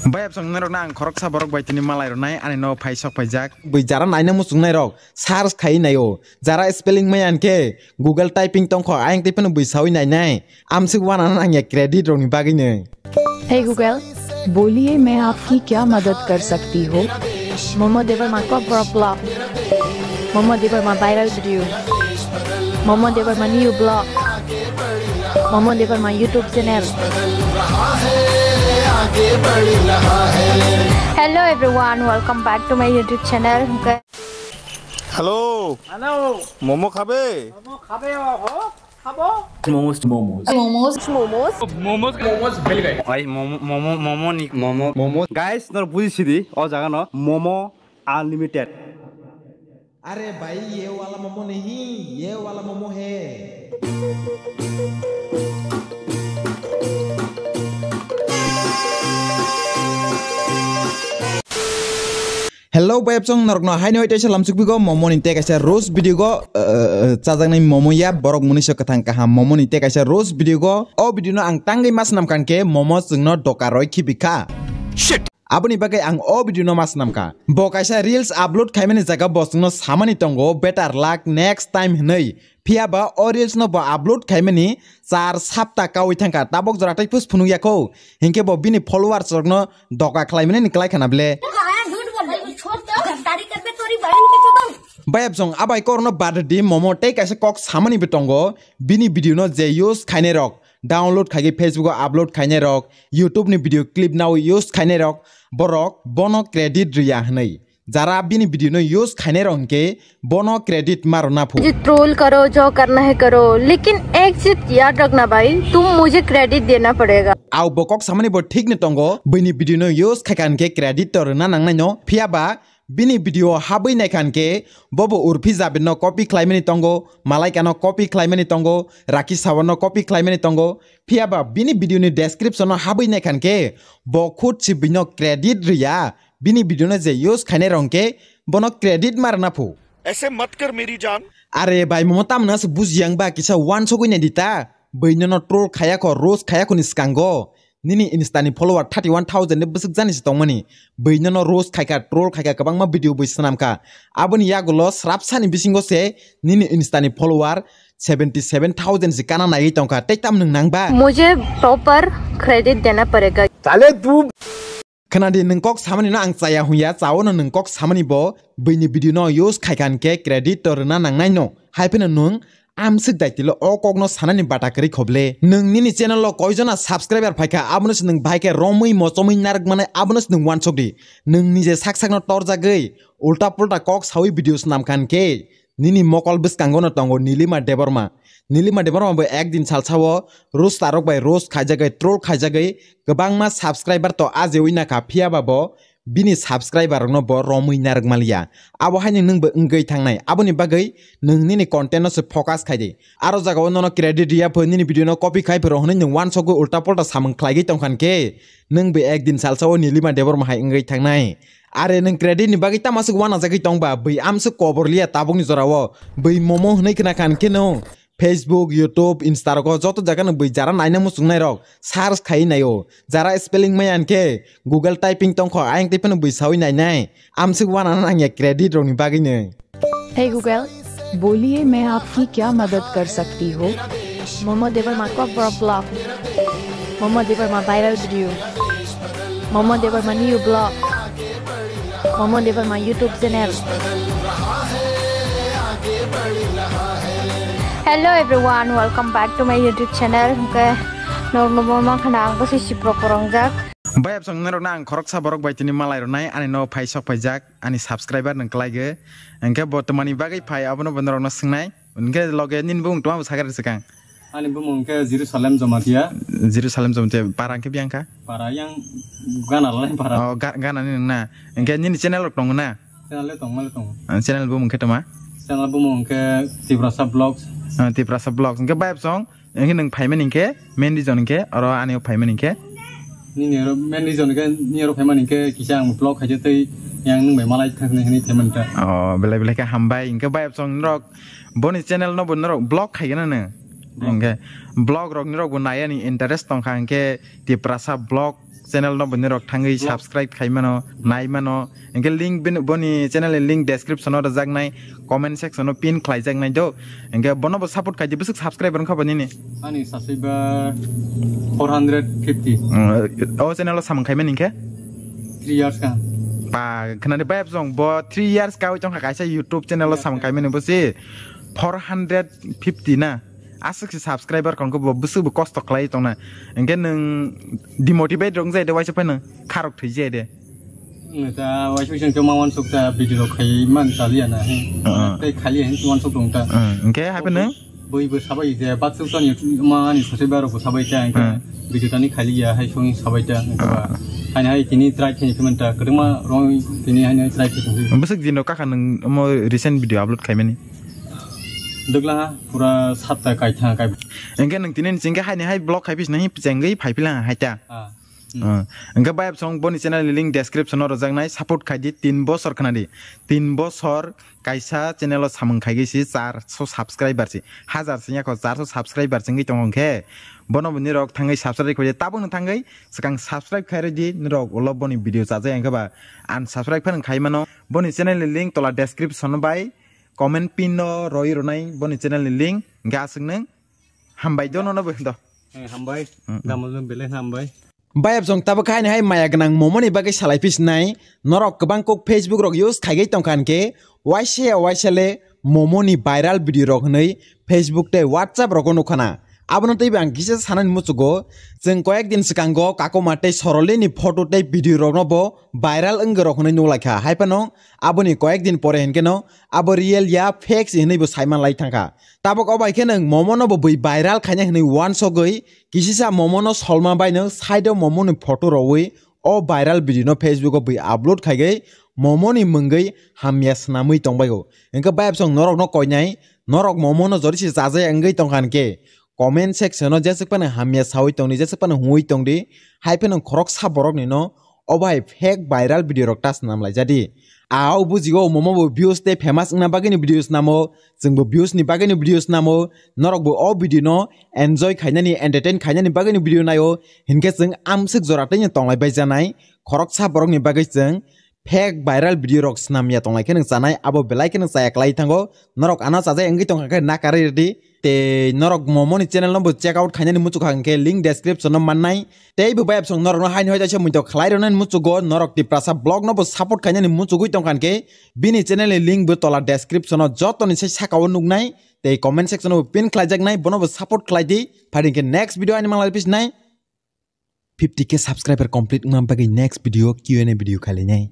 Bayab song narok na ang korok sa borok bay tini malay ronay ani no phai sok phai jak bai jara naina musung nai rok search khai nayo jara spelling mayan ke Google typing tong kho ayang tipen bai sawi nai nai amsik wana nang ya credit rong ni bagi ne Hey Google, बोलिए मैं आपकी क्या मदद कर सकती हूँ? Momo Debbarma Kokborok blog, Momo Debbarma viral video, Momo Debbarma new blog, Momo Debbarma YouTube channel. Hello everyone, welcome back to my YouTube channel. Hello. Hello. Momo khabe? Momo khabe ho? Khabo? Momos beli guys. Ay momo. Guys, nor buji di. Oh jaga no. Momo unlimited. अरे भाई ये वाला मोमो नहीं ये वाला मोमो है Hello bayab song norokno haini hoite salam sukbigo momo ni te kaisa roast video go chajangnai momo ya borok munisho kathang kaham momo ni te kaisa roast video go o video no ang tangai mas nam kanke momo jungno dokaroi khibika shit Aboni bagai ang o video no mas namka bo kaisa reels upload khaimani jaga bosungno samani tongo better luck next time hnei phiaba o reels no bo upload khaimani 4 sapta kawi thangka tabok joratai pus phunu yako hinke bo bini followers rokno doka khlaimani niklai khanable Bayab song abai korno badadi momo te kaisa kok samani betongo bini video no je use khaine rok download khagi Facebook upload khaine rok YouTube ni video clip now use khaine rok borok bono credit riya hnei jara bini video no use khaine rok ke bono credit marna phu मुझे troll करो जो करना है करो लेकिन एक चीज याद रखना भाई तुम मुझे क्रेडिट देना पड़ेगा au bokok samani bo thik ni tongo bini video no use khakan ke credit tor na nangnai no phiaba bini video habai nai kan ke bobo urphi jabe no copy claimani tongo malaika no copy claimani tongo raki sawan no copy claimani tongo phiaba bini video ni description no habai nai kan ke bo khut chi bino credit riya bini video no je use khaine rongke bono credit marna phu ऐसे मत कर मेरी जान are bai momotam na bujiang ba kisa one sogoi na dita beino no troll khaya ko roast khaya ko ni skango nini instani follower 31000 ne busuk jani sitongmani beino no roast khayka troll khayka kabang ma video boi sanamka aboni yagulo srapsani bisingo se nini instani follower 77000 zikana nai tongka tektam nang nangba मुझे proper credit देना पड़ेगा साले तू Kanadi nengkok samani na ang saya huya chawo na nengkok samani bo beini video no use khaikan ke credit tor na nangnai no haipena nung amsik daitilo o kokno sanani batakari khoble nung nini channel lo koijona subscriber phaika abonus nung bhaike romui mochomui narak mane abonus nung wan chokdi nung nije sak no torja gei ulta pulta kok sawi videos namkan ke nini mokol biskango no tongo Neha Debbarma bo ekdin salsawo roast tarok bai roast khaijagai troll khaijagai gobangma subscriber to ajeui na ka phiaba bo bini subscriber no bo romui narak malia abo haini nung bo ngei thangnai aboni bagai nung nini content no se focus khaide aro jaga no credit riya pho nini video no copy khai phro honai nung wan sogo ulta polta samang khlaigi tongkhan ke nung be ekdin salsawo Neha Debbarma hai ngei thangnai Are neng credit ni bagi ta masuk wana jagi tongba bai amse koborlia tabong ni jorawo bai momo hnei kana kan ke no Facebook, YouTube, Instagram joto jaga no bai jara naina musung nai rok search khai nayo jara spelling mayan ke Google typing tong kho ayang tipen bai sawi nai nai amse wana nang ya credit rong ni bagi ne Hey Google, बोलिए मैं आपकी क्या मदद कर सकती हूँ? Momo Debbarma Kokborok blog, Momo Debbarma viral video, Momo Debbarma new blog, Momo Debbarma YouTube channel. Hello everyone, welcome back to my YouTube channel. Normal khanang ko si proporong Bayab song narok na ang korok sa borok bay tini malay ronay ani no phai sok phai jak ani subscriber nang klaige engke botomani bagai phai abono bandorok no singnai unke loge nin bung twa sagar sekang Ani bumung ke Jerusalem Jamatia. Jerusalem jomte parang ke biangka Para yang gana lain para. Oh gana ni na engke ni channel rok tong na Channel tong. Channel bumung ke tama Channel bumung ke Tibrasa Vlogs. Tibrasa Vlogs engke bayab song engke nang phai men engke main di jon engke oro ani phai men engke Ni nero main di zone ke nero payment ke kisang vlog aja tu yang nung malai thang ni payment ta. Oh bela ka hambai engke bayab song rok boni channel no bon rok blog khai na ne engke blog rok ni rok bon naya ni interest tong khang ke Tibrasa Vlog channel no bani rok thangai subscribe khaimano naimano engke link boni channel link description o jak nai comment section o pin khlaijak nai do engke bono bo support khai busuk subscriber khabani ni ani subscriber 450 o channel o samang khaimen engke 3 years ka pa khnani bayap jong bo 3 years ka jong kaisa YouTube channel o samang khaimen bosi 450 na asuk subscriber kon ko busuk cost khlai tongna engke nung demotivate rong jai de waisa pa nang kharok thoi jai de ta waisa chen ke mawan suk ta video khai man taliya na te khali hen wan suk dong ta engke ha pa nang boi bo sabai je bat suk son ma ani subscriber ko sabai ta engke video tani khali ya hai song sabai ta ani hai tini try chen kemen ta kedema rong tini hani try chen busuk dino ka kan mo recent video upload khaimeni degla pura satta kai tha kai engke nang tinen singke hai ni hai blog khai bis nahi pjengai phaipila hai ta engke bayap song boni channel link description o rojak nai support khai di 3 bosor khanadi 3 bosor kaisa channel o samung khai gi si 400 subscriber si 1000 sinya ko 400 subscriber singi tongke bono boni rok thangai subscribe khoje tabung thangai sakang subscribe khai di rok olo boni video chaje engke ba unsubscribe phan khai mano boni channel link tola description bai comment pin no roi ronai boni channel link ga sing hambai do no bo do hambai gamon bele hambai bayap jong tabo khai hai maya gnang momo ni bagai salai pisnai norok kabang kok Facebook rok use khaigai tongkan ke waisele momo ni viral video rok nei Facebook te WhatsApp rok nukhana abono tei bang gise sanan muchugo jeng koyek din sikango kakoma tei sorole ni photo tei video rok no bo viral ong rok nei nulaikha haipano aboni koyek din pore henkeno abo real ya fake hinei bo saiman lai thangka tabok obai keneng momo no bo boi viral khaina hinei one so goi kisisa momo no solma bai no side o momo ni photo roi o viral video no Facebook o boi upload khaigai momo ni mungai hamya snamui tongbai go engka bayap song norok no koinai norok momo no jori si jajai angai tongkan ke comment section o jesek pana hamya sawi tongni jesek pana hui tongdi haipen khorok sa borok ni no obai fake viral video rok tas nam lai jadi aw bujigo momo bo views te famous na bagini videos namo jengbo views ni bagini videos namo norok bo o video no enjoy khainani entertain khainani bagini video nayo hinke jeng amsik jorate ni tonglai bai janai khorok sa borok ni bagai jeng fake viral video rok snamya tonglai keneng janai abo belai keneng sayaklai thango norok ana sajai engi tongka na kari redi te norok momo ni channel no bo check out khainani muchuk hangke link description no mannai tei bo bayap song norok no hain hoida che muito khlai ronan muchugo norok ti prasa blog no bo support khainani muchugui tongkan ke bini channel ni link bo tola description no joto ni se sakao nugnai te comment section no pin khlaijak nai bono bo support khlai di pharing ke next video animal lapis nai 50k subscriber complete ngam bagi next video Q&A video khali nai